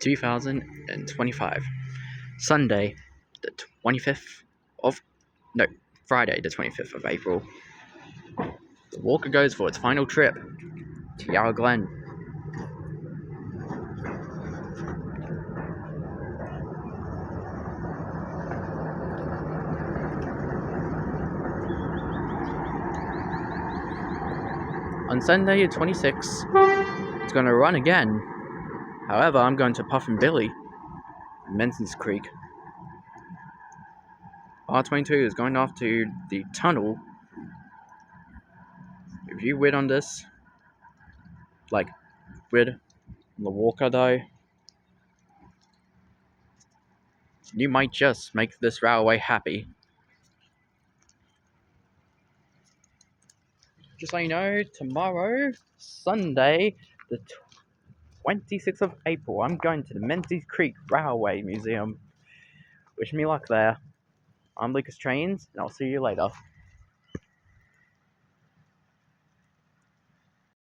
2025. Sunday, the 25th of... No, Friday, the 25th of April. The Walker goes for its final trip to Yarra Glen. On Sunday, the 26th, it's going to run again. However, I'm going to Puffin Billy, Menson's Creek. R22 is going off to the tunnel. If you win on this, like win the Walker though, you might just make this railway happy. Just so you know, tomorrow, Sunday, the 26th of April, I'm going to the Menzies Creek Railway Museum. Wish me luck there. I'm Lucas Trains, and I'll see you later.